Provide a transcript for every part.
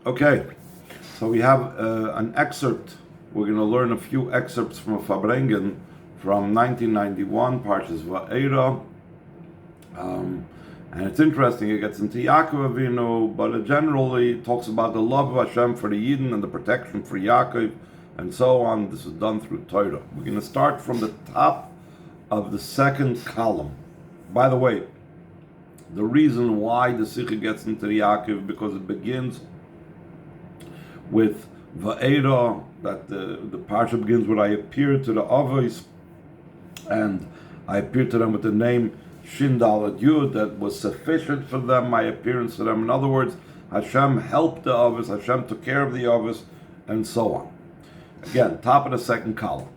Okay, so we have an excerpt. We're going to learn a few excerpts from a Fabrengen from 1991, Parshas Vo'Era. And it's interesting, it gets into Yaakov Avinu, but it generally talks about the love of Hashem for the Yidden and the protection for Yaakov and so on. This is done through Torah. We're going to start from the top of the second column. By the way, the reason why the Sicha gets into the Yaakov, because it begins with Vo'Era, that the Parsha begins with, I appeared to the Avos, and I appeared to them with the name Shin Dalet Yud, that was sufficient for them, my appearance to them. In other words, Hashem helped the Avos, Hashem took care of the Avos, and so on. Again, top of the second column.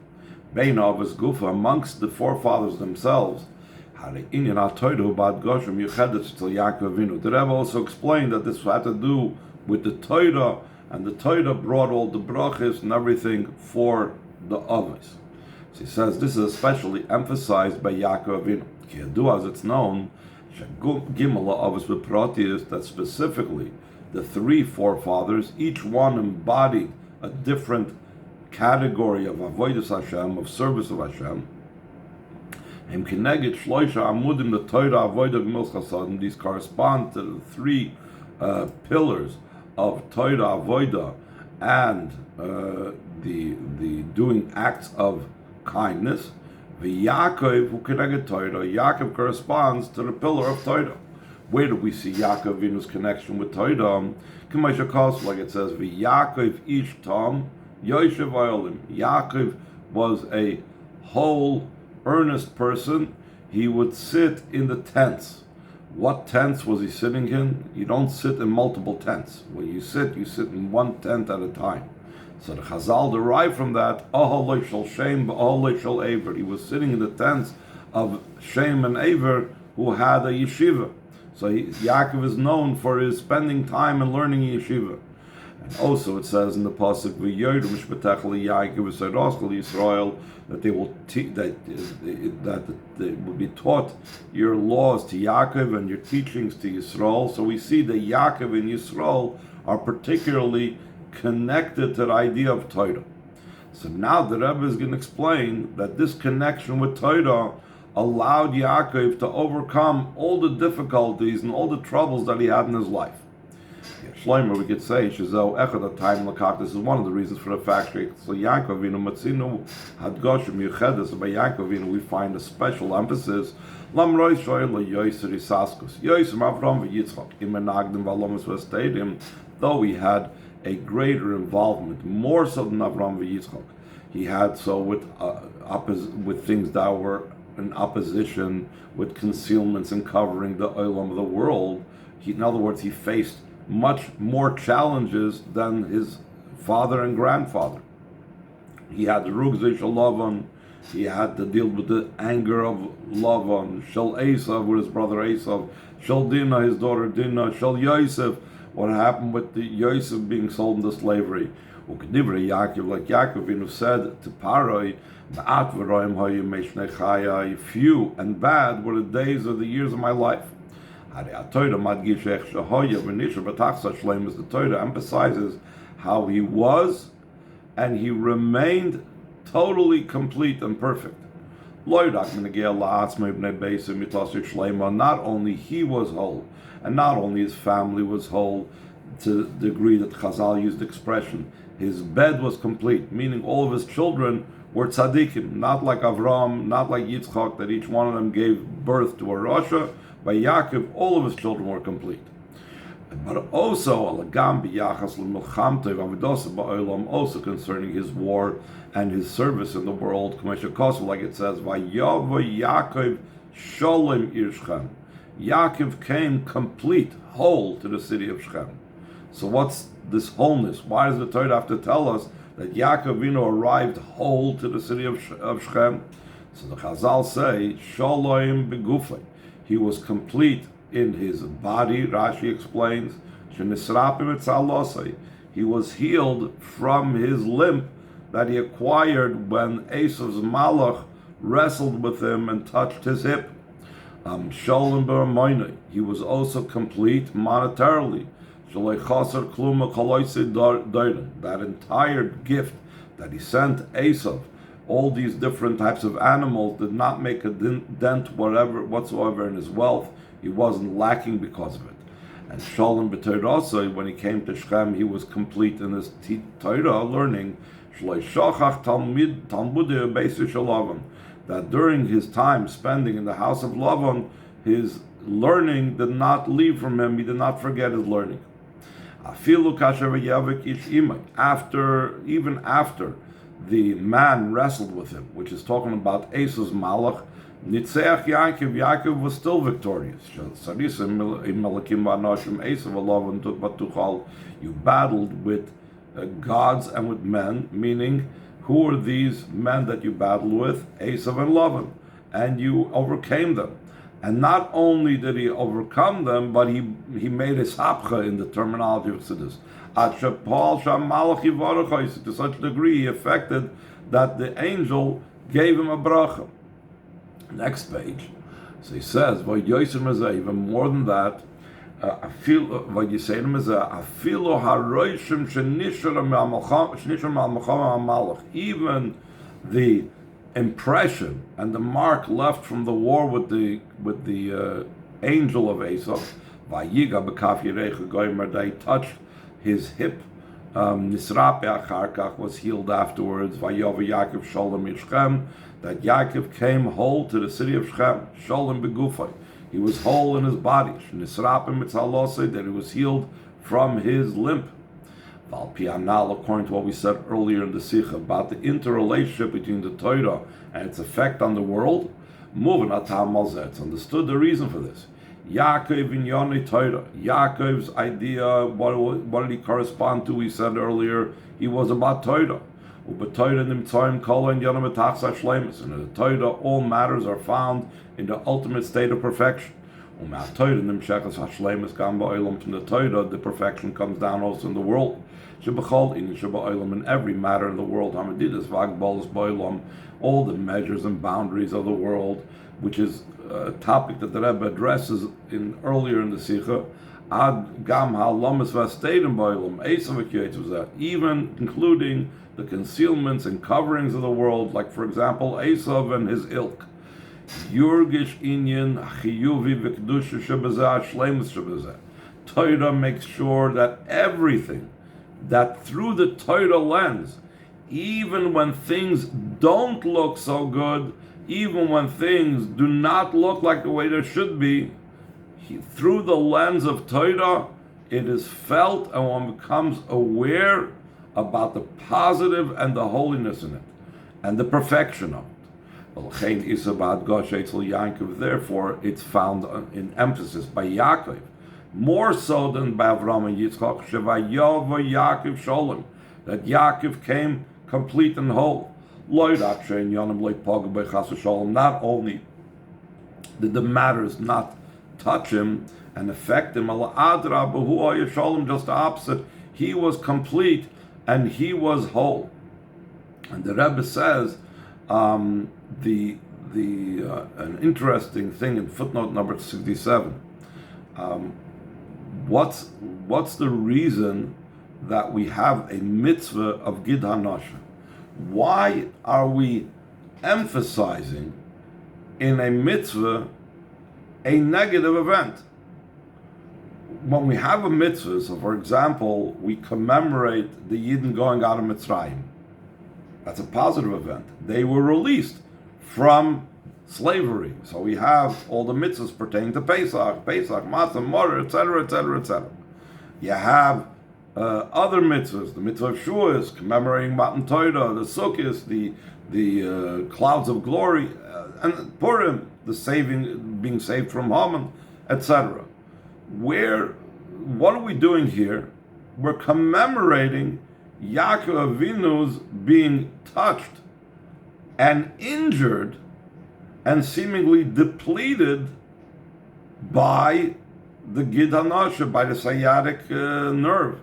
Bein Avos Gufa, amongst the forefathers themselves, the Rebbe also explained that this had to do with the Torah, and the Torah brought all the brachas and everything for the Avos. So he says this is especially emphasized by Yaakov Avinu. As it's known, that specifically the three forefathers, each one embodied a different category of avodas Hashem, of service of Hashem. These correspond to the three pillars of Torah Avodah and the doing acts of kindness. Yaakov corresponds to the pillar of Torah. Where do we see Yaakov Avinu's connection with Torah? Like it says, Yaakov ish tam yoshev ha'olim. Yaakov was a whole, earnest person. He would sit in the tents. What tents was he sitting in? You don't sit in multiple tents. When you sit in one tent at a time. So the Chazal derived from that, Aholoi shel Shem, Aholoi shel Aver. He was sitting in the tents of Shem and Aver, who had a yeshiva. So Yaakov is known for his spending time and learning yeshiva. And also it says in the pasuk, V'yoydu mishpatech liYaakov v'seiroschel Yisrael, that they will that they will be taught your laws to Yaakov and your teachings to Yisrael. So we see that Yaakov and Yisrael are particularly connected to the idea of Torah. So now the Rebbe is going to explain that this connection with Torah allowed Yaakov to overcome all the difficulties and all the troubles that he had in his life. Shlomo, we could say, this is one of the reasons for the fact that so Yaakov Avinu Hadgoshim Yuchedes, by Yaakov Avinu we find a special emphasis. Though he had a greater involvement, more so than Avram v'Yitzchak. He had so with things that were in opposition, with concealments and covering the olam of the world. In other words, he faced much more challenges than his father and grandfather. He had the Rugzei Shel Lavan. He had to deal with the anger of Lavan, Shel Esav with his brother Esav, Shel Dinah, his daughter Dinah, Shel Yosef, what happened with the Yosef being sold into slavery. Yaakov, like Yaakov Avinu said to Paroi, few and bad were the days of the years of my life. The Torah emphasizes how he was and he remained totally complete and perfect. Not only he was whole, and not only his family was whole, to the degree that Chazal used the expression, his bed was complete, meaning all of his children were tzaddikim, not like Avram, not like Yitzchak, that each one of them gave birth to a Rasha. By Yaakov, all of his children were complete. But also, also concerning his war and his service in the world, like it says, Yaakov Sholem Ir Shechem. Yaakov came complete, whole to the city of Shechem. So what's this wholeness? Why does the Torah have to tell us that Yaakov Avinu arrived whole to the city of Shechem? So the Chazal say, Sholem begufay. He was complete in his body, Rashi explains. He was healed from his limp that he acquired when Esav's malach wrestled with him and touched his hip. He was also complete monetarily. that entire gift that he sent Esav, all these different types of animals, did not make a dent whatsoever in his wealth. He wasn't lacking because of it. And Shalom b'Torah, when he came to Shechem, he was complete in his Torah learning. That during his time spending in the house of Lavan, his learning did not leave from him. He did not forget his learning. Even after the man wrestled with him, which is talking about Esau's malach, Nitzeach Yaakov was still victorious. You battled with gods and with men, meaning who are these men that you battled with? Esav and Lavan, and you overcame them. And not only did he overcome them, but he made his hapcha in the terminology of Chassidus. To such a degree he affected that the angel gave him a bracha. Next page. So he says, even more than that, even the impression and the mark left from the war with the angel of Esau, that he touched his hip, was healed afterwards, that Yaakov came whole to the city of Shechem, Shalom begufay. He was whole in his body, that he was healed from his limp. According to what we said earlier in the Sicha about the interrelationship between the Torah and its effect on the world, it's understood the reason for this. Yaakov in Yonei Torah. Yaakov's idea, what did he correspond to? We said earlier, he was about Torah. And in the Torah, all matters are found in the ultimate state of perfection. From the Torah, the perfection comes down also in the world. In every matter in the world, all the measures and boundaries of the world, which is a topic that the Rebbe addresses earlier in the Sicha, even including the concealments and coverings of the world, like for example Esav and his ilk. Torah makes sure that everything, that through the Torah lens, even when things don't look so good, even when things do not look like the way they should be, through the lens of Torah, it is felt and one becomes aware about the positive and the holiness in it, and the perfection of it. Therefore, it's found in emphasis by Yaakov, more so than by Avraham and Yitzchak, that Yaakov came complete and whole. Not only did the matters not touch him and affect him, just the opposite, he was complete and he was whole. And the Rebbe says an interesting thing in footnote number 67. What's the reason that we have a mitzvah of Gid HaNasha? Why are we emphasizing in a mitzvah a negative event? When we have a mitzvah, so for example, we commemorate the Yidden going out of Mitzrayim. That's a positive event. They were released from slavery. So we have all the mitzvahs pertaining to Pesach, Matzah, Moreh, etc., etc., etc. You have other mitzvahs. The mitzvah of Shiur is commemorating Matan Torah, the Sukkot, the clouds of glory, and Purim, being saved from Haman, etc. What are we doing here? We're commemorating Yaakov Avinu's being touched and injured and seemingly depleted by the Gid HaNasha, by the sciatic nerve.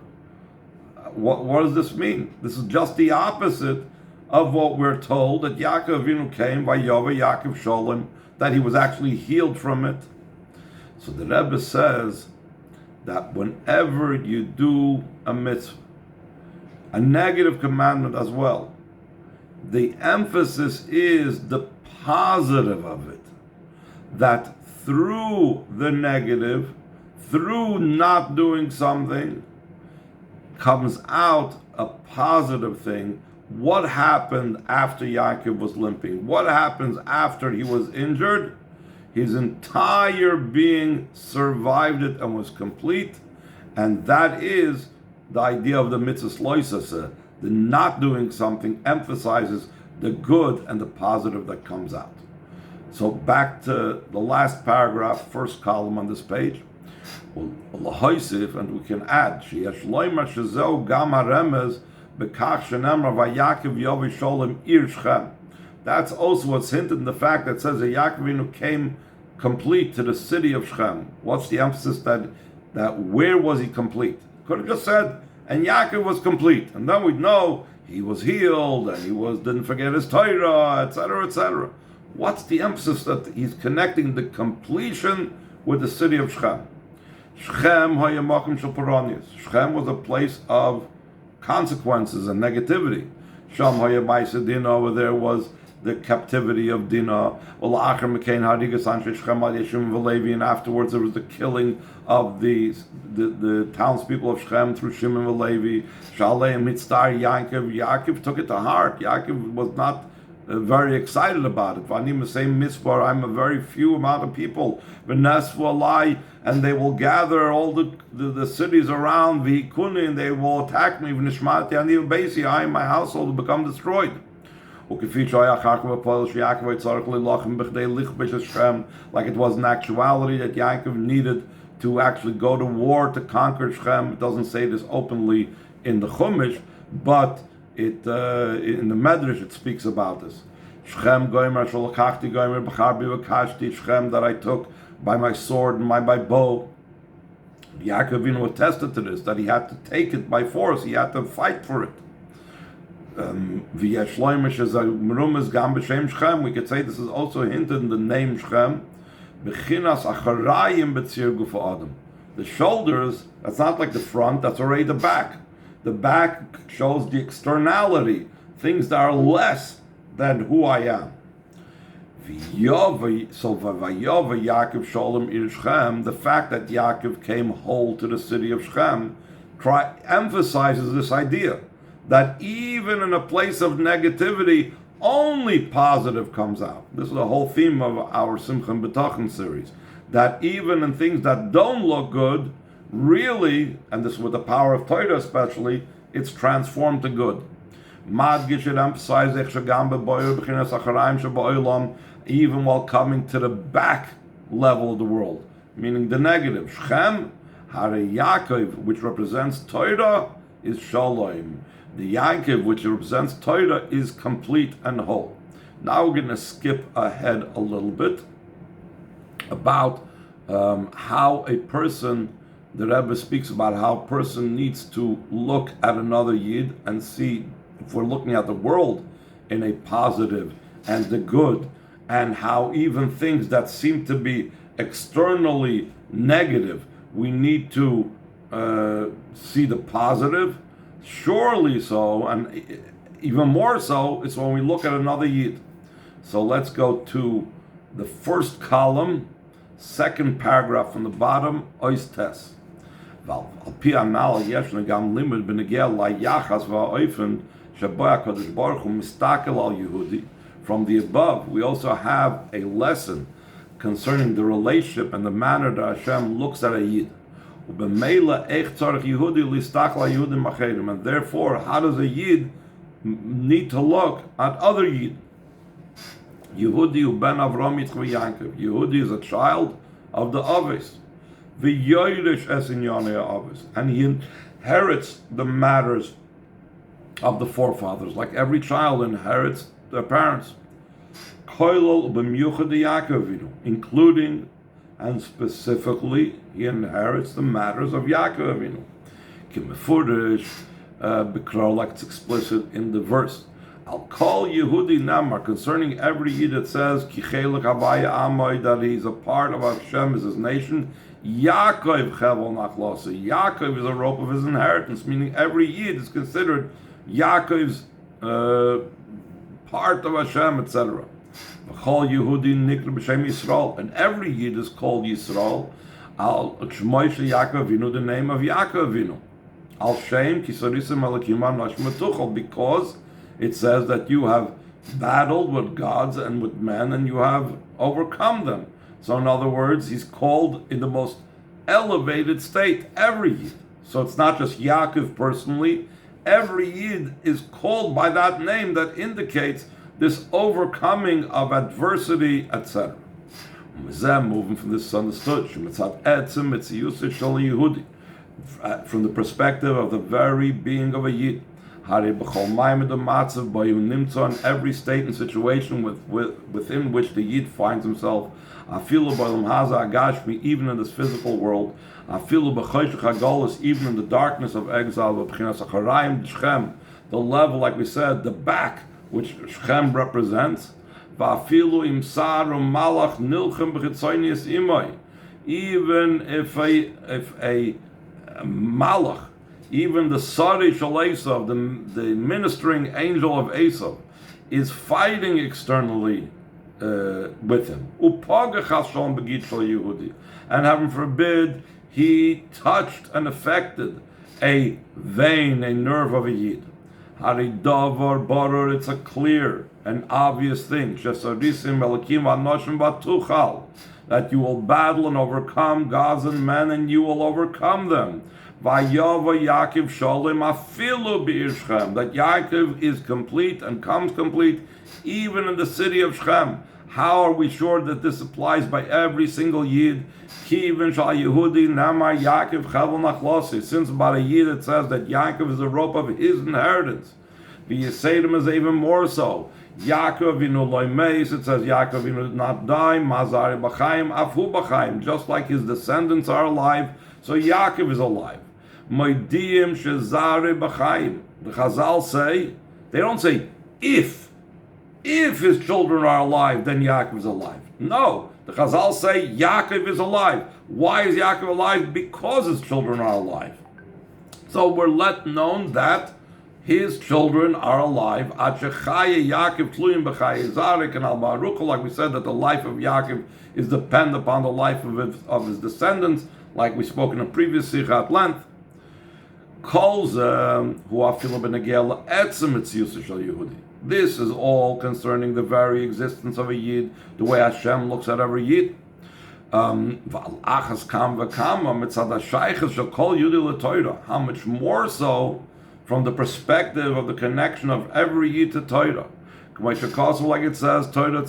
What does this mean? This is just the opposite of what we're told, that Yaakov Avinu came by Yova Yaakov Sholem, that he was actually healed from it. So the Rebbe says that whenever you do a mitzvah, a negative commandment as well, the emphasis is the positive of it. That through the negative, through not doing something, comes out a positive thing. What happened after Yaakov was limping? What happens after he was injured? His entire being survived it and was complete. And that is the idea of the mitzvah loisase. The not doing something emphasizes the good and the positive that comes out. So back to the last paragraph, first column on this page. And we can add, that's also what's hinted in the fact that says that Yaakov Avinu came complete to the city of Shechem. What's the emphasis that where was he complete? Could have just said, and Yaakov was complete, and then we'd know he was healed and didn't forget his Torah, etc., etc. What's the emphasis that he's connecting the completion with the city of Shechem? Shechem was a place of consequences and negativity. Sham Dina, over there was the captivity of Dina. And afterwards there was the killing of the townspeople of Shechem through Shimon and Levi. Yaakov took it to heart. Yaakov was not very excited about it. I'm a very few amount of people. And they will gather all the cities around and they will attack me. My household will become destroyed. Like it was in actuality that Yaakov needed to actually go to war to conquer Shechem. It doesn't say this openly in the Chumash, but in the Medrash it speaks about this. Shechem that I took by my sword and by bow. Yaakov Avinu attested to this, that he had to take it by force, he had to fight for it. We could say this is also hinted in the name Shechem. The shoulders, that's not like the front, that's already the back. The back shows the externality, things that are less than who I am. So Yaakov Sholem in Shechem, the fact that Yaakov came whole to the city of Shechem, emphasizes this idea that even in a place of negativity, only positive comes out. This is the whole theme of our Simcha and B'tachon series. That even in things that don't look good, really, and this with the power of Torah especially, it's transformed to good. Madgish should emphasize even while coming to the back level of the world, meaning the negative. Shechem, Hare Yaakov, which represents Torah, is Shalom. The Yaakov, which represents Torah, is complete and whole. Now we're going to skip ahead a little bit about how a person, the Rebbe speaks about how a person needs to look at another Yid and see, if we're looking at the world in a positive and the good, and how even things that seem to be externally negative, we need to see the positive. Surely so, and even more so, it's when we look at another Yid. So let's go to the first column, second paragraph from the bottom, Ois Tes. From the above, we also have a lesson concerning the relationship and the manner that Hashem looks at a Yid. And therefore, how does a Yid need to look at other Yid? Yehudi ben Avram Yitzchak Yaakov. Yehudi is a child of the Avis. And he inherits the matters of the forefathers, like every child inherits their parents. Including and specifically, he inherits the matters of Yaakov Avinu. Like it's explicit in the verse. I'll call Yehudi Namar concerning every Yid that says that he's a part of Hashem, is his nation. Yaakov chevel nachlasa. Yaakov is a rope of his inheritance, meaning every Yid is considered Yaakov's part of Hashem, etc. V'chol Yehudi nikra b'shem Yisrael, and every Yid is called Yisrael. Al Shmoy shel Yaakov Avinu, the name of Yaakov Avinu. Al Shem Kisarisim Elakim Anoshim Metuchel, because it says that you have battled with gods and with men, and you have overcome them. So in other words, he's called in the most elevated state, every Yid. So it's not just Yaakov personally, every Yid is called by that name that indicates this overcoming of adversity, etc. Moving from this understood, from the perspective of the very being of a Yid. In every state and situation within which the Yid finds himself, even in this physical world, even in the darkness of exile, the level, like we said, the back, which Shechem represents, even if a malach, even the Sari Shal Esav, the ministering angel of Esav, is fighting externally with him. And heaven forbid, he touched and affected a vein, a nerve of a Yid. It's a clear and obvious thing that you will battle and overcome gods and men, and you will overcome them. Vayava Yaakov Shalom afilu b'Shechem, that Yaakov is complete and comes complete even in the city of Shechem. How are we sure that this applies by every single Yid? Kivin shal Yehudi namar Yaakov chavel nachlosi. Since about a Yid it says that Yaakov is the rope of his inheritance. The Yisraelim is even more so. Yaakov v'inu loy meis, it says Yaakov v'inu did not die, mazari b'chaim, afu b'chaim, just like his descendants are alive, so Yaakov is alive. Moidiyim shezari b'chaim. The Chazal say, they don't say, if his children are alive, then Yaakov is alive. No, the Chazal say Yaakov is alive. Why is Yaakov alive? Because his children are alive. So we're let known that his children are alive. Like we said, that the life of Yaakov is dependent upon the life of his descendants, like we spoke in a previous Sicha at length. This is all concerning the very existence of a Yid, the way Hashem looks at every Yid. How much more so from the perspective of the connection of every Yid to Torah. Like it says, Torah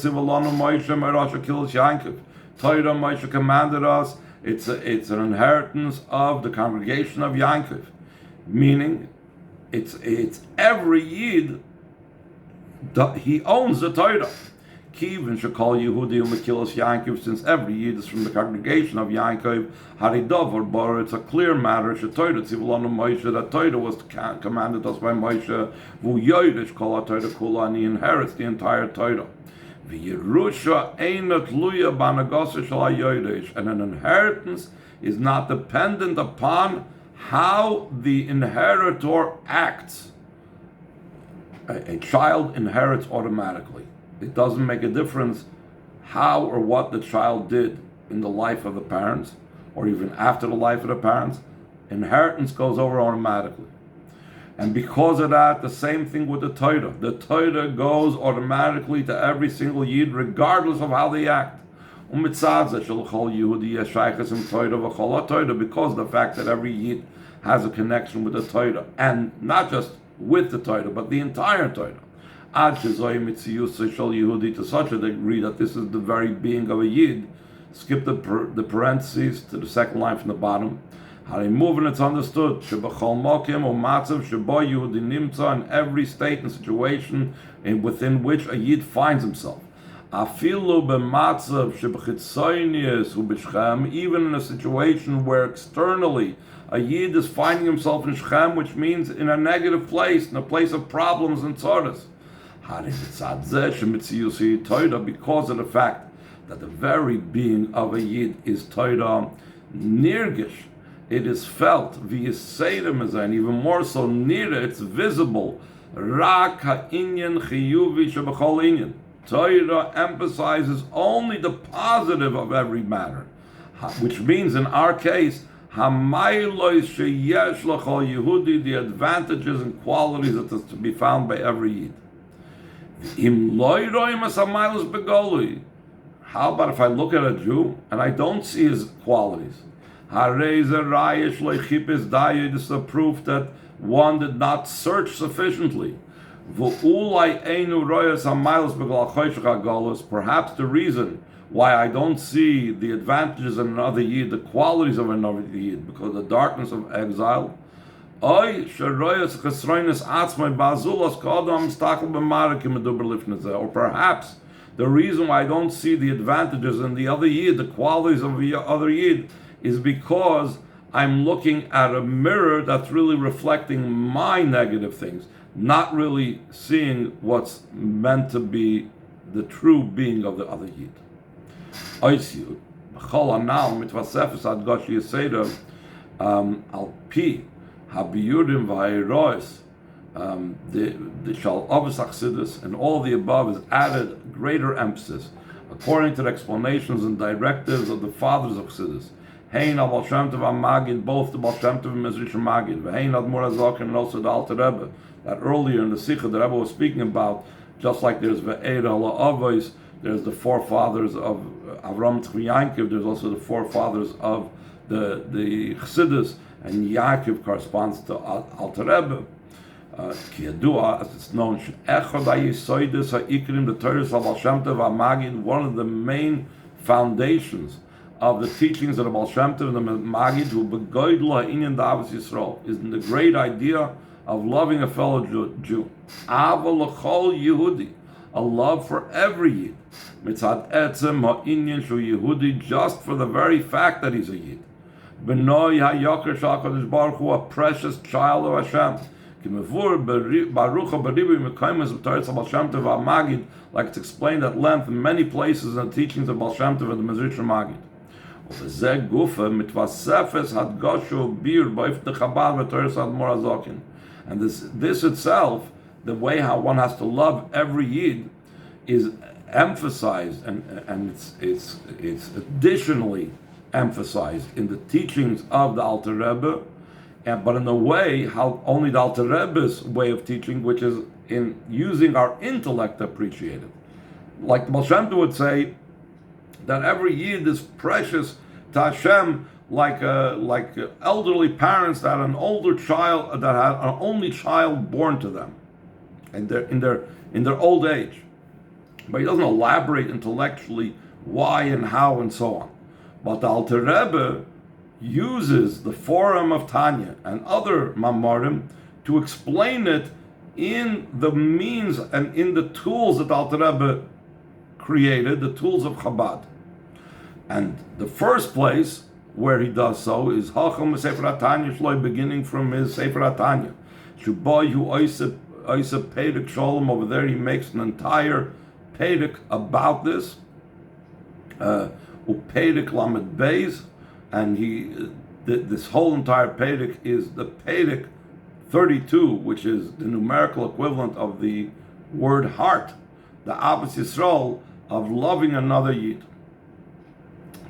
Moshe commanded us, it's an inheritance of the congregation of Yankov. Meaning, it's every Yid, he owns the Torah. Kivin shekol Yehudi u'mekilos Yankov, since every Yid is from the congregation of Yankov, haridavar bar, it's a clear matter, sheTorah tzivulanu Moshe, that Torah was commanded us by Moshe, vu yoydish kol ha-Torah kula, and he inherits the entire Torah. V'yerusha einat luya b'anagosa shel ha-yoydish, and an inheritance is not dependent upon how the inheritor acts. A child inherits automatically. It doesn't make a difference how or what the child did in the life of the parents, or even after the life of the parents. Inheritance goes over automatically. And because of that, the same thing with the Torah. The Torah goes automatically to every single Yid, regardless of how they act. Because of the fact that every Yid has a connection with the Torah, and not just with the Torah, but the entire Torah. To such a degree that this is the very being of a Yid. Skip the parentheses to the second line from the bottom. How they move, and it's understood. In every state and situation within which a Yid finds himself. Even in a situation where externally a Yid is finding himself in Shechem, which means in a negative place, in a place of problems and tzoros. Because of the fact that the very being of a Yid is Torah, nirgish, it is felt, and even more so, nira, it's visible. Rak ha'inyan chiyuvi shebechol inyan. Torah emphasizes only the positive of every matter, which means in our case, hamaylos sheyesh l'chol Yehudi, the advantages and qualities that is to be found by every Yid. Im loy roim as hamaylos begolui. How about if I look at a Jew and I don't see his qualities? This is a proof that one did not search sufficiently. Perhaps the reason why I don't see the advantages of another Yid, the qualities of another Yid, because of the darkness of exile. Or perhaps the reason why I don't see the advantages in the other Yid, the qualities of the other Yid, is because I'm looking at a mirror that's really reflecting my negative things, not really seeing what's meant to be the true being of the other Yid. The shal avos achsidus, and all the above is added greater emphasis according to the explanations and directives of the fathers of chassidus. Hein al Baal Shem Tov Magid, both the Baal Shem Tov and Mezritch Magid, Hein Admor HaZaken, and also the Alter Rebbe. That earlier in the Sicha the Rebbe was speaking about, just like there's Vo'Era La'avos, there's the forefathers of Avram Tzvi Yankiv, there's also the forefathers of the Chassidus, and Yaakov corresponds to Alter Rebbe. Kiyadua, as it's known, Echad HaYisoidus HaIkrim, the Torah of Baal Shem Tov HaMagid, one of the main foundations of the teachings of the Baal Shem Tov and the Magid, who begoidla inyan da'avos Yisrael, is in the great idea of loving a fellow Jew. Ava l'chol Yehudi, a love for every Yid. Mitzad etzem ha'inyan shu Yehudi, just for the very fact that he's a Yid. B'noi ha'yoker shal HaKadosh Baruch Hu, a precious child of Hashem. Like it's explained at length in many places in the teachings of Baal Shem Tov and the Mezritch Magid. And this itself, the way how one has to love every Yid, is emphasized and it's additionally emphasized in the teachings of the Alter Rebbe, but in a way how only the Alter Rebbe's way of teaching, which is in using our intellect to appreciate it. Like the Baal Shem Tov would say, that every Yid is precious to Hashem, like elderly parents that had an older child, that had an only child born to them, and in their old age. But he doesn't elaborate intellectually why and how and so on. But the Alter Rebbe uses the forum of Tanya and other Mamarim to explain it in the means and in the tools that the Alter Rebbe created, the tools of Chabad. And the first place where he does so is Hacham Sefer HaTanya Shloi, beginning from his Sefer HaTanya. Shuboy Hu Oiseh Pedek Sholem, over there he makes an entire Pedek about this. Upedek Lamed Beis, and this whole entire Pedek is the Pedek 32, which is the numerical equivalent of the word heart, the Avos Yisrael of loving another Yid.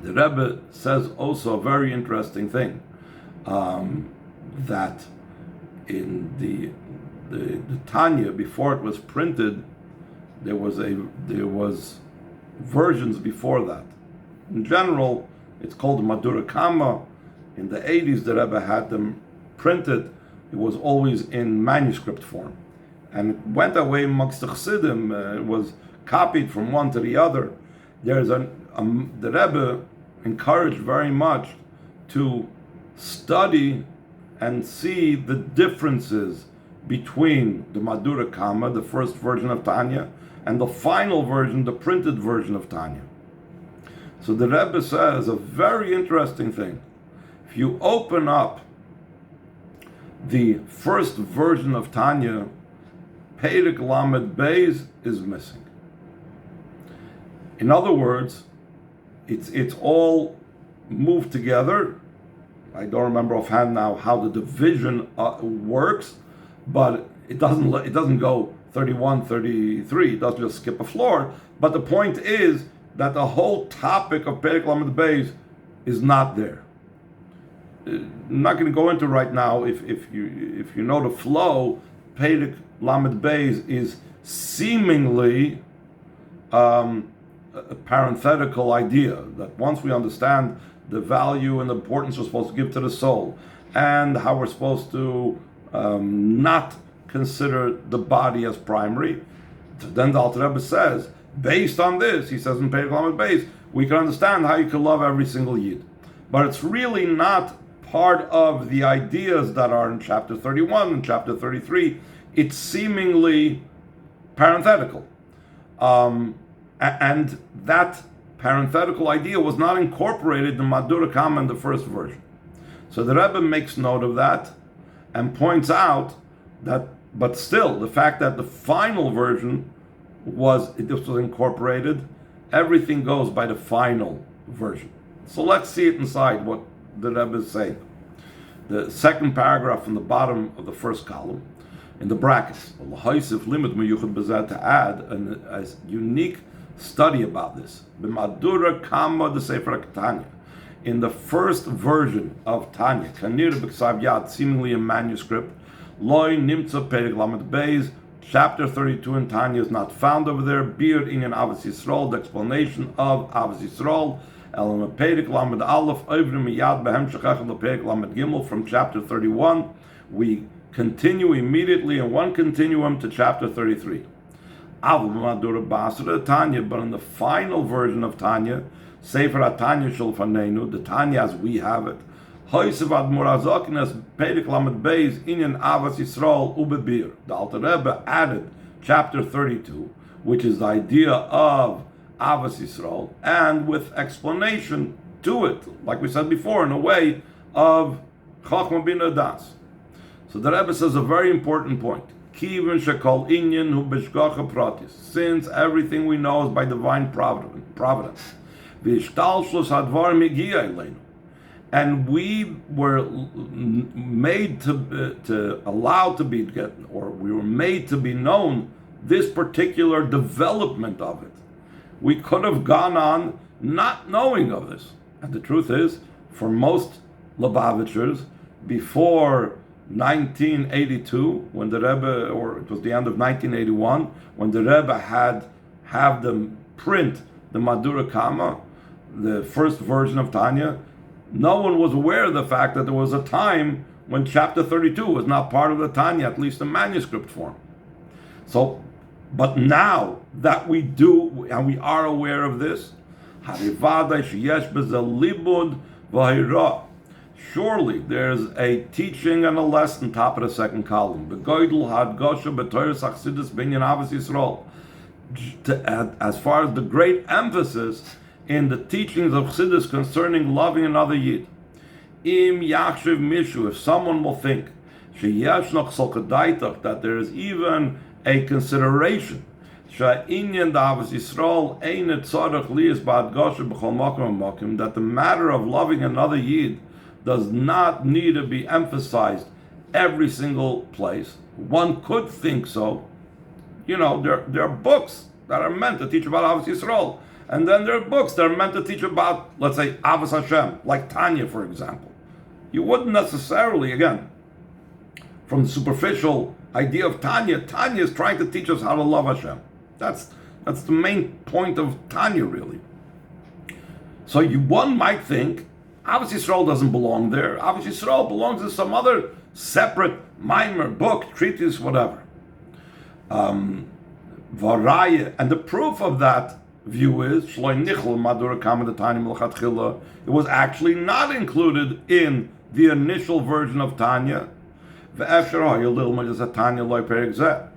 The Rebbe says also a very interesting thing, that in the Tanya, before it was printed, there was versions before that. In general, it's called Madura Kama. In the 80s, the Rebbe had them printed. It was always in manuscript form, and it went away amongst the Chassidim. It was copied from one to the other. There's the Rebbe encouraged very much to study and see the differences between the Madura Kama, the first version of Tanya, and the final version, the printed version of Tanya. So the Rebbe says a very interesting thing. If you open up the first version of Tanya, Perek Lamed Beis is missing. In other words, it's all move together. I don't remember offhand now how the division works, but it doesn't go 31, 33. It doesn't just skip a floor. But the point is that the whole topic of Perek Lamed Beis is not there. I'm not going to go into right now. If you know the flow, Perek Lamed Beis is seemingly a parenthetical idea that once we understand the value and the importance we're supposed to give to the soul, and how we're supposed to not consider the body as primary, then the Alter Rebbe says, based on this, he says in Perek Lamed Beis, we can understand how you can love every single Yid. But it's really not part of the ideas that are in chapter 31 and chapter 33. It's seemingly parenthetical. And that parenthetical idea was not incorporated in Madura Kama in the first version. So the Rebbe makes note of that and points out that, but still, the fact that the final version was incorporated, everything goes by the final version. So let's see it inside what the Rebbe is saying. The second paragraph from the bottom of the first column, in the brackets, to add a unique study about this. B'madura kama the Sefer Tanya. In the first version of Tanya, Kanir b'ksav yad, seemingly a manuscript, Loi nimtza Perek Lamed Beis, chapter 32 in Tanya is not found over there. Bir inyan Avos Yisrael, the explanation of Avos Yisrael. Elam Perek Lamed Aleph, Oivrim miyad behem shechach lePerek Lamed Gimel, from chapter 31. We continue immediately in one continuum to chapter 33. Tanya, but in the final version of Tanya, Sefer Tanya Shulfanenu, the Tanya as we have it, Hoysevad Murazakinas Perek Lamed Beis Inyan Avos Yisrael Ubebir. The Alter Rebbe added chapter 32, which is the idea of Avos Yisrael, and with explanation to it, like we said before, in a way of Chachma Bina Das. So the Rebbe says a very important point. Kivin shekol inyan hu b'shgacha pratis. Since everything we know is by divine providence. V'ishtalshus hadvar migia eleinu. And we were made to allow to be, or we were made to be known this particular development of it. We could have gone on not knowing of this. And the truth is, for most Lubavitchers, before 1982, when the Rebbe, or it was the end of 1981, when the Rebbe have them print the Madura Kama, the first version of Tanya, no one was aware of the fact that there was a time when chapter 32 was not part of the Tanya, at least in manuscript form. So, but now that we do, and we are aware of this, surely there's a teaching and a lesson, top of the second column. As far as the great emphasis in the teachings of Chassidus concerning loving another Yid. If someone will think that there is even a consideration that the matter of loving another Yid does not need to be emphasized every single place. One could think so. You know, there are books that are meant to teach about Avos Yisrael, and then there are books that are meant to teach about, let's say, Avos Hashem, like Tanya, for example. You wouldn't necessarily, again, from the superficial idea of Tanya is trying to teach us how to love Hashem. That's the main point of Tanya, really. So one might think, Avos Yisrael doesn't belong there. Avos Yisrael belongs to some other separate mimer, book, treatise, whatever. Vo'Era, and the proof of that view is it was actually not included in the initial version of Tanya.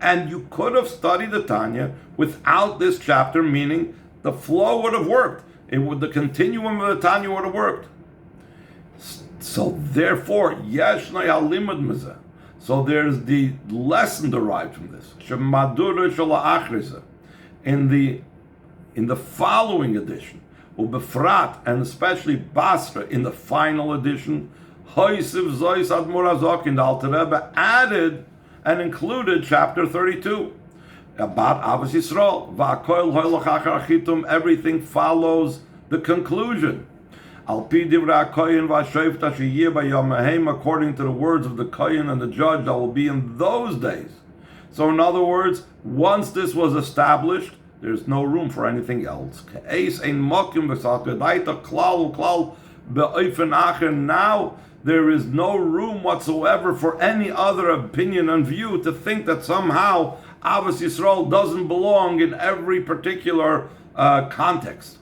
And you could have studied the Tanya without this chapter, meaning the flow would have worked. The continuum of the Tanya would have worked. So therefore, so there's the lesson derived from this. In the following edition, Ubefrat, and especially Basra in the final edition, Hoisiv Zois Admor Azok in the Alter Rebbe added and included chapter 32 about Avos Yisrael. Va'koil hoilach achar achitum, everything follows the conclusion. Al pi divrei HaKohen v'ashoifta sheyeh bayom hahem, according to the words of the Kohen and the judge that will be in those days. So in other words, once this was established, there's no room for anything else. Now there is no room whatsoever for any other opinion and view to think that somehow Avos Yisrael doesn't belong in every particular context.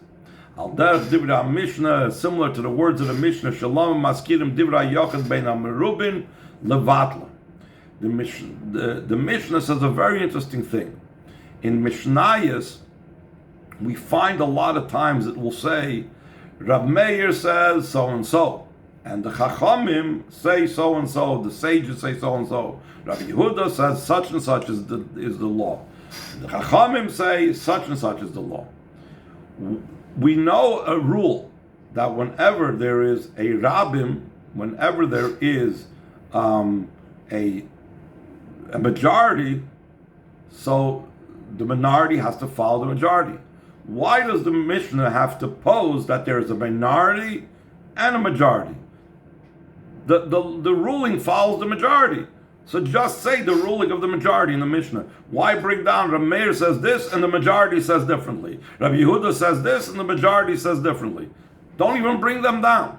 Al derech divrei Mishnah, similar to the words of the Mishnah, Shalom maskirim divrei yochad bein hamerubin levatla. The Mishnah says a very interesting thing. In Mishnayos, we find a lot of times it will say, Rav Meir says so and so, and the Chachamim say so and so, the sages say so and so. Rav Yehuda says such and such is the law. The Chachamim say such and such is the law. We know a rule that whenever there is a rabbim, whenever there is a majority, so the minority has to follow the majority. Why does the Mishnah have to pose that there is a minority and a majority? The ruling follows the majority. So just say the ruling of the majority in the Mishnah. Why bring down Rav Meir says this and the majority says differently? Rav Yehuda says this and the majority says differently. Don't even bring them down.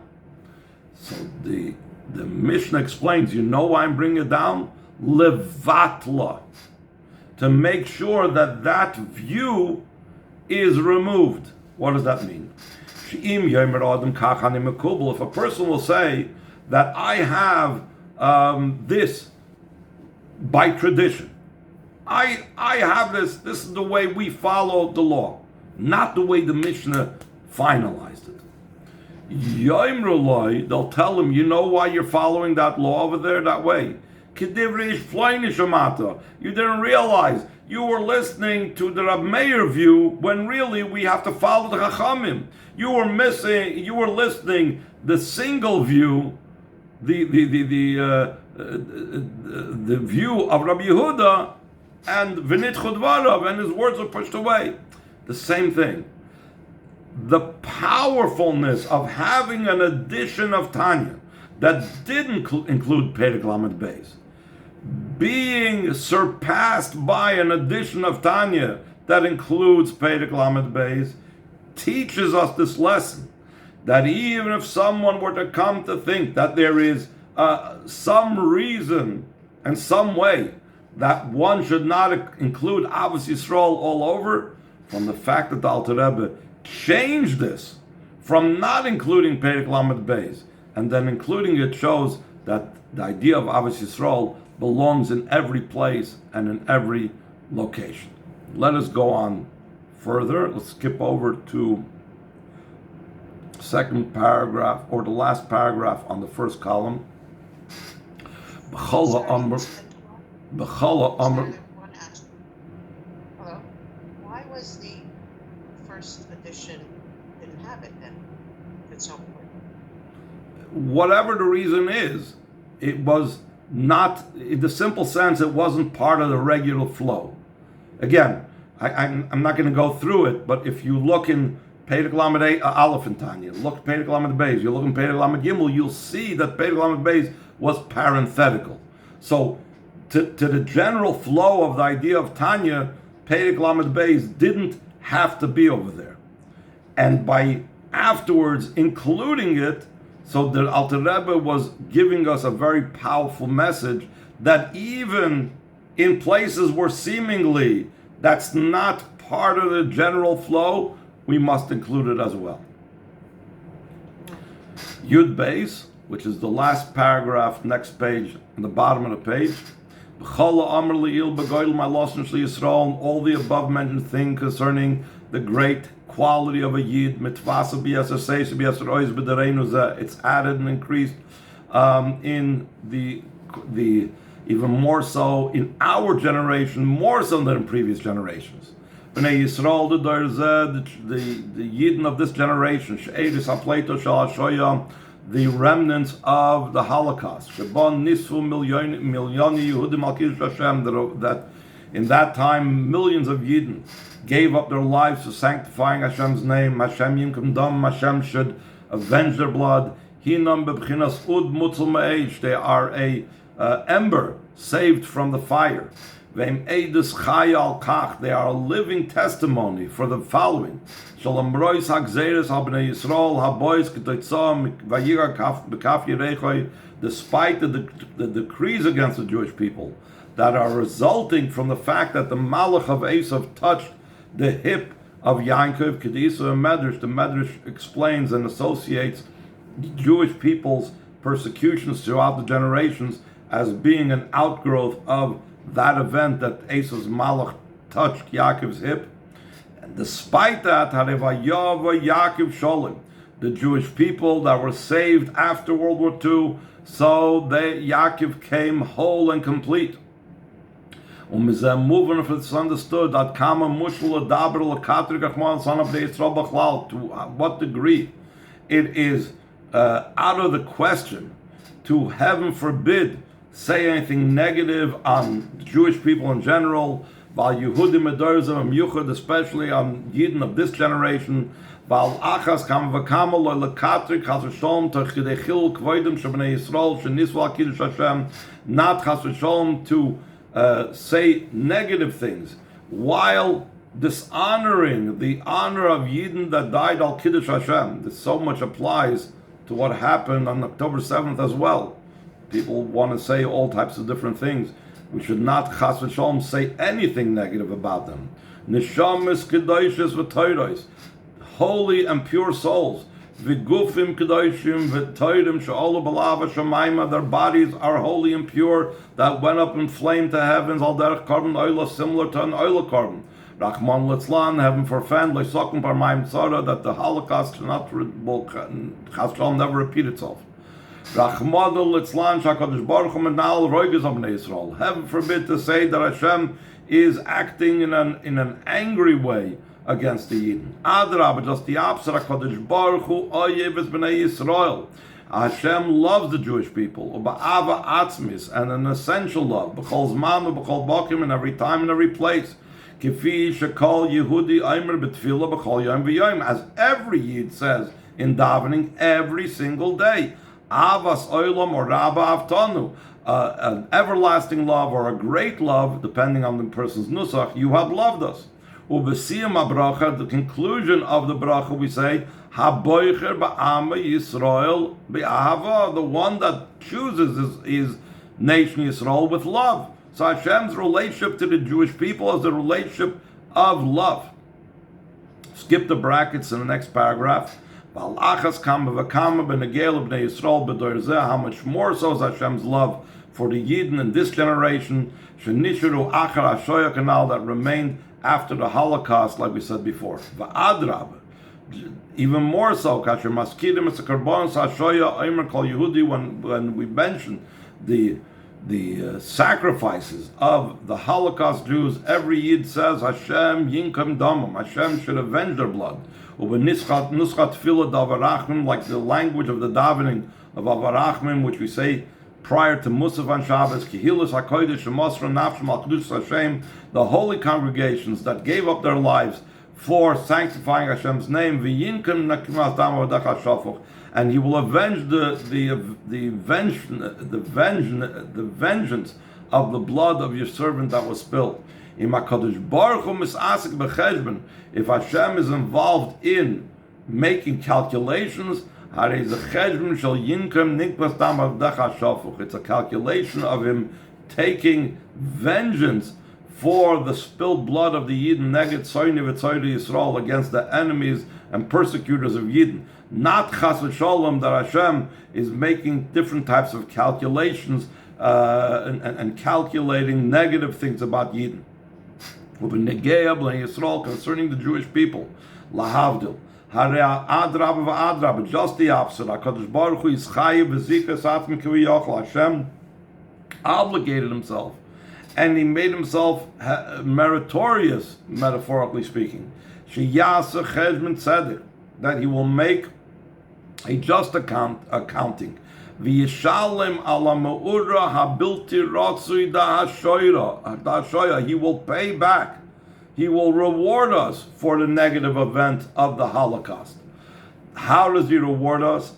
So the Mishnah explains, you know why I'm bringing it down? Levatla. To make sure that view is removed. What does that mean? If a person will say that I have this by tradition, I have this is the way we follow the law, not the way the Mishnah finalized it. They'll tell him, you know why you're following that law over there that way? You didn't realize you were listening to the Rav Meir view when really we have to follow the Chachamim. You were listening the single view, the view of Rabbi Yehuda and V'nitchu Dvarav, and his words were pushed away. The same thing. The powerfulness of having an edition of Tanya that didn't include Perek Lamed Beis, being surpassed by an edition of Tanya that includes Perek Lamed Beis, teaches us this lesson, that even if someone were to come to think that there is some reason and some way that one should not include Avos Yisrael all over, from the fact that the Alter Rebbe changed this from not including Perek Lamed Beis and then including it, shows that the idea of Avos Yisrael belongs in every place and in every location. Let us go on further. Let's skip over to second paragraph, or the last paragraph on the first column. B'chala Amr. Hello? Why was the first edition didn't have it then at some point? Whatever the reason is, it was not, in the simple sense, it wasn't part of the regular flow. Again, I'm not going to go through it, but if you look in Perek Lamed Aleph in Tanya, look Perek Lamed Beis, you look in Perek Lamed Gimel, you'll see that Perek Lamed Beis was parenthetical. So, to the general flow of the idea of Tanya, Perek Lamed Beis didn't have to be over there. And by afterwards including it, so the Alter Rebbe was giving us a very powerful message that even in places where seemingly that's not part of the general flow, we must include it as well. Yud Beis, which is the last paragraph, next page, on the bottom of the page. All the above mentioned thing concerning the great quality of a Yid, it's added and increased in the even more so in our generation, more so than in previous generations. Bnei Yisrael the Yidden of this generation, She'edis HaPleito Shal HaShoyam, the remnants of the Holocaust. Shebon Nisfu Milyoni Yehudim Al Kiddush Hashem, that in that time millions of Yidden gave up their lives to sanctifying Hashem's name. Hashem Yimkum Dam, Hashem should avenge their blood. Hinam Bebchinas Ud Mutzel Me'esh, they are a ember saved from the fire. Ve'im Eidus Chay Al Kach, they are a living testimony for the following. Shalom Rois HaGzeres HaBnei Yisrael HaBois K'toitzah Vayira B'Kaf Yerechoi, despite the decrees against the Jewish people that are resulting from the fact that the Malach of Esav touched the hip of Yankov, Kedisa and Medrash. The Medrash explains and associates the Jewish people's persecutions throughout the generations as being an outgrowth of that event that Esav's Malach touched Yaakov's hip. And despite that, Harevayava Yaakov Sholem, the Jewish people that were saved after World War II, so Yaakov came whole and complete. Moving, if it's understood that Kama Mushul Dabr Katri Gachman son of the Yisrael Bachlal, to what degree it is out of the question to, heaven forbid, say anything negative on Jewish people in general, Val Yehudim Ederzim Yuchad, especially on Yidden of this generation, Val Achas Kam Vakama Lo Lekatri Chas V'Sholom Techidechil Kvoidim Shabnei Yisrael Shenisval Kiddush Hashem, not Chas V'Sholom to say negative things while dishonoring the honor of Yidden that died al Kiddush Hashem. This so much applies to what happened on October 7th as well. People want to say all types of different things. We should not chas v'sholom say anything negative about them. Neshamis kedoshis v'toyros, holy and pure souls. V'gufim kedoshim v'toyrim she'olu b'lava shemaima, their bodies are holy and pure, that went up in flame to heavens, al derech korban oila, similar to an oila korban. Rachman litzlan, heaven forfend, leisokum parmayim tzara, that the Holocaust will chas v'sholom never repeat itself. Heaven forbid to say that Hashem is acting in an angry way against the Yidden. Adrabah, just the opposite. HaKadosh Baruch Hu oyev es b'nei Yisrael. Hashem loves the Jewish people, uba'ava atzmis, and an essential love, b'chol zman u'b'chol bokim, in every time and every place. Kifi shekol Yehudi Aimer b'tfilah b'chol yom v'yom, as every Yid says in davening every single day. Avas oilam or Rabba Avtanu, an everlasting love or a great love, depending on the person's nusach, you have loved us. Ubesiyam abracha, the conclusion of the bracha, we say, Haboicher ba'ama Yisrael be'ahava, the one that chooses his nation Yisrael with love. So Hashem's relationship to the Jewish people is the relationship of love. Skip the brackets in the next paragraph. How much more so is Hashem's love for the Yidden in this generation, that remained after the Holocaust, like we said before. Even more so, when we mention the sacrifices of the Holocaust Jews, every Yid says, Hashem yinkam damam, Hashem should avenge their blood. Like the language of the davening of Avarachim, which we say prior to Musaf on Shabbos, the holy congregations that gave up their lives for sanctifying Hashem's name, and He will avenge the vengeance of the blood of your servant that was spilled. If Hashem is involved in making calculations, it's a calculation of Him taking vengeance for the spilled blood of the Yidden neged Soyni v'Tzoyri Yisrael against the enemies and persecutors of Yidden. Not chas v'sholom that Hashem is making different types of calculations and calculating negative things about Yidden. Concerning the Jewish people, lahavdil, just the opposite. HaKadosh Baruch Hu is chayiv v'zikas atzmi kiviyachol. Hashem obligated Himself and he made himself meritorious, metaphorically speaking. Sheyasa cheshbon tzedek, that he will make a just accounting. V'yishalem ala me'ura habilti ratzui da hashoya. He will pay back. He will reward us for the negative event of the Holocaust. How does he reward us?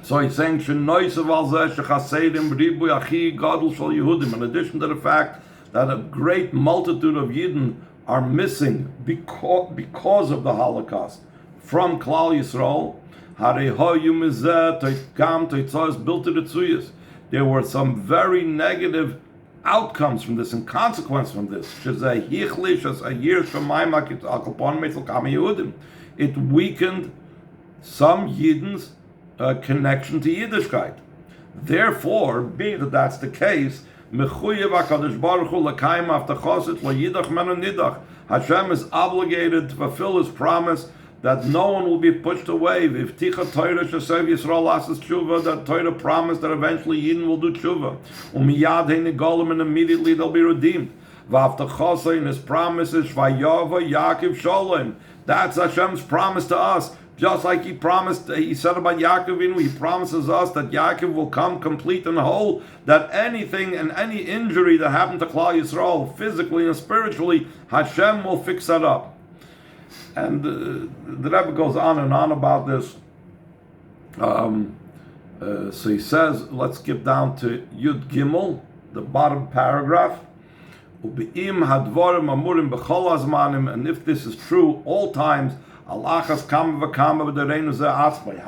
So he's saying, in addition to the fact that a great multitude of Yidden are missing because of the Holocaust from Klal Yisrael, there were some very negative outcomes from this and consequence from this. It weakened some Yidden's connection to Yiddishkeit. Therefore, being that that's the case, Hashem is obligated to fulfill His promise that no one will be pushed away. That Torah promised that eventually Yidden will do tshuva. And immediately they'll be redeemed. And His promise is that's Hashem's promise to us. Just like He said about Yaakov, He promises us that Yaakov will come complete and whole, that anything and any injury that happened to Klal Yisrael, physically and spiritually, Hashem will fix that up. And the Rebbe goes on and on about this. So he says, let's skip down to Yud Gimel, the bottom paragraph. And if this is true, all times, how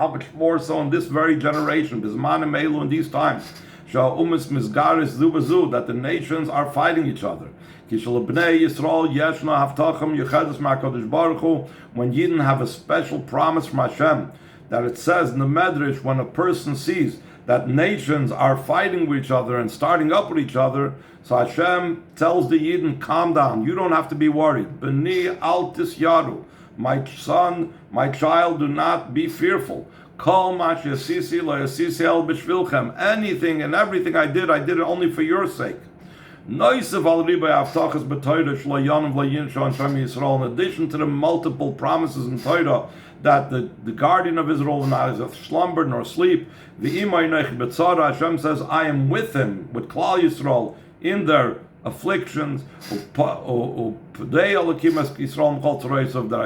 much more so in this very generation, in these times, that the nations are fighting each other. When Yidden have a special promise from Hashem, that it says in the Medrash, when a person sees that nations are fighting with each other and starting up with each other, so Hashem tells the Yidden, calm down, you don't have to be worried. B'ni al tisyaru, my son, my child, do not be fearful. Kol ma she'asisi lo yasisi el b'shvilchem. Anything and everything I did it only for your sake. In addition to the multiple promises in Torah that the guardian of Israel will neither slumber nor sleep, Hashem says, I am with him, with Klal Yisrael, in their afflictions, that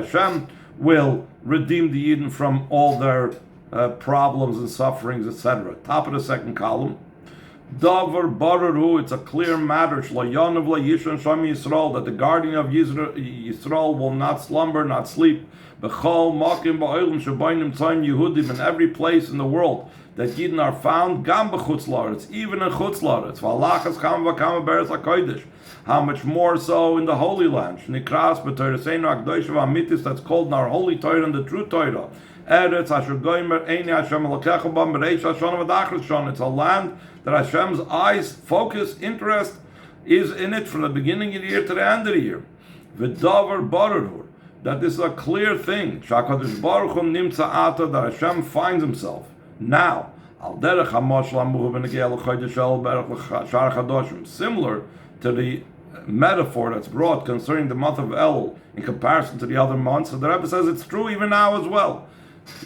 Hashem will redeem the Yidden from all their problems and sufferings, etc. Top of the second column. Davar bararu, it's a clear matter, shlayanav layishon sham Yisrael, that the guardian of Yisrael will not slumber, not sleep. B'chol makim ba'olim shabaynim tzayim Yehudim, in every place in the world that Yidden are found, gam b'chutz la'aretz, even in chutz la'aretz. V'alachas kam v'kam beretz hakodesh. How much more so in the Holy Land? Shnikras b'toraseinu akdosh v'amitis, that's called in our holy Torah and the true Torah. Eretz asher goymer eini Hashem elokecha bam b'reish hashana v'dachris shana. It's a land that Hashem's eyes, focus, interest is in it from the beginning of the year to the end of the year. V'davar barur, that this is a clear thing. Shakadosh Baruch Hu nimtza ata, that Hashem finds Himself now. Al derech hamosh lamuhu v'negei l'chodesh el berach l'shar chadoshim. Similar to the metaphor that's brought concerning the month of El in comparison to the other months. So the Rebbe says it's true even now as well.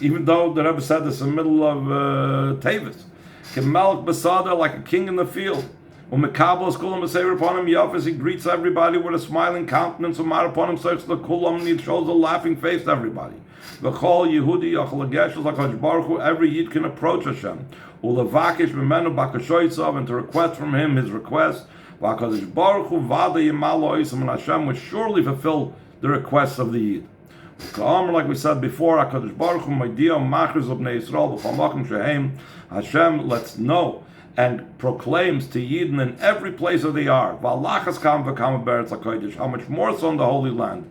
Even though the Rebbe said this in the middle of Tevis. Kemelch Basada, like a king in the field. Umekabel Skulam Besever upon him, Yafis, he greets everybody with a smiling countenance. Umar upon him, searches the Kulam, and he shows a laughing face to everybody. V'chol Yehudi, Yachal Geshes, Hakadosh Baruch Hu, every Yid can approach Hashem. Ulevakish B'menu Bakashoitzav, and to request from him his request. V'Hakadosh Baruch Hu, Vada Yimalo Oisam, and Hashem would surely fulfill the requests of the Yid. Like we said before, HaKadosh Baruch Hu Maidio Machriz L'Bnei Yisrael B'Chamakim Shehem. Hashem lets know and proclaims to Yidden in every place that they are. V'alachas kam v'kam beretz hakodesh. How much more so in the Holy Land?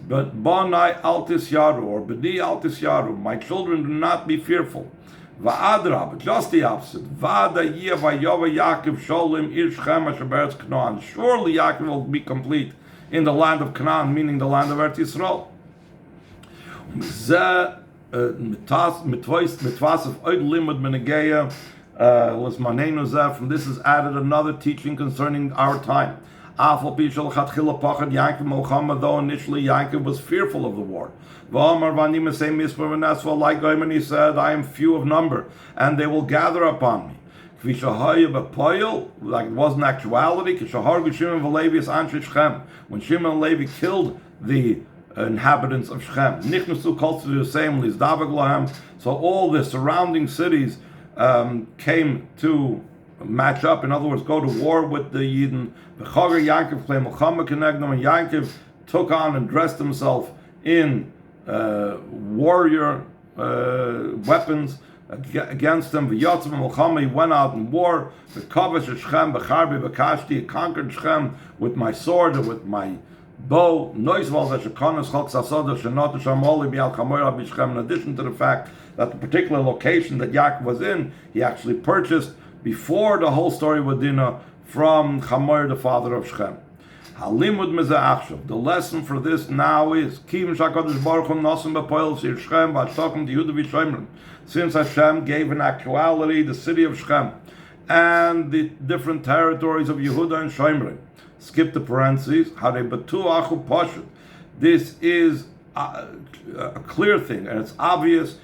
But Bonai al tisyaru, or B'di al tisyaru. My children, do not be fearful. Va'adrab, just the opposite. Va'da yeh v'yova Yaakov sholim ir Shechem asher beretz Canaan. Surely Yaakov will be complete in the land of Canaan, meaning the land of Eretz Yisrael. Mitvasav oid limud menegeya From this is added another teaching concerning our time. Though initially Yaakov was fearful of the war. And he said, I am few of number, and they will gather upon me. Like it was in actuality, when Shimon and Levi killed the inhabitants of Shechem. So all the surrounding cities came to match up, in other words, go to war with the Yidden. And Yaakov took on and dressed himself in warrior weapons against them. He went out in war. He conquered Shechem with my sword and with my bow. In addition to the fact that the particular location that Yaakov was in, he actually purchased before the whole story with Dinah from Chamor, the father of Shechem. The lesson for this now is since Hashem gave in actuality the city of Shechem and the different territories of Yehuda and Shomron. Skip the parentheses. This is a clear thing, and it's obvious.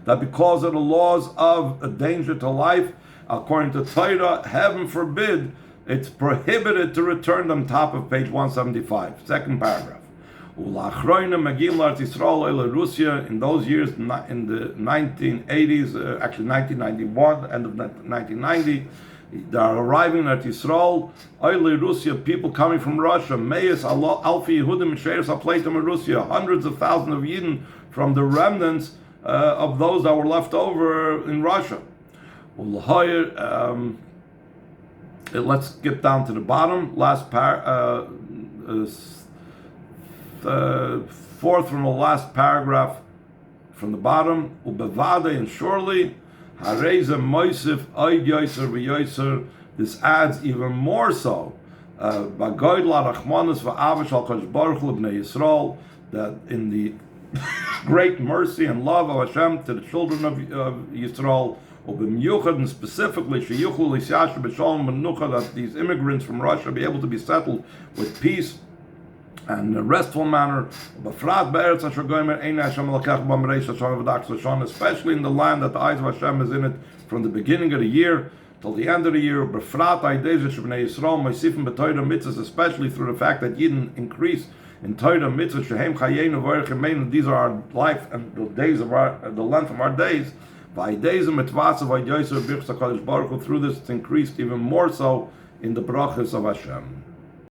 That because of the laws of a danger to life, according to Torah, heaven forbid, it's prohibited to return them. Top of page 175, second paragraph. In those years, in the 1980s, actually 1991, end of 1990, they are arriving at Yisrael, Russia, people coming from Russia, Alfi Yehudim Sheirs Apleitim in Russia, hundreds of thousands of Yidden from the remnants of those that were left over in Russia. Let's skip down to the bottom, last fourth from the last paragraph from the bottom. Ubevade, and surely, Hareza Moisif Oid Yoser v'Yoser. This adds even more so. Bagoid la Rachmanis v'Avish al Kodesh Baruch Hu l'Bnei Yisrael, that in the great mercy and love of Hashem to the children of Yisrael, and specifically that these immigrants from Russia be able to be settled with peace and in a restful manner, especially in the land that the eyes of Hashem is in it from the beginning of the year till the end of the year, especially through the fact that Yidden increase in Torah mitzvahs, these are our life and the days of the length of our days. Through this, it's increased even more so in the brachas of Hashem.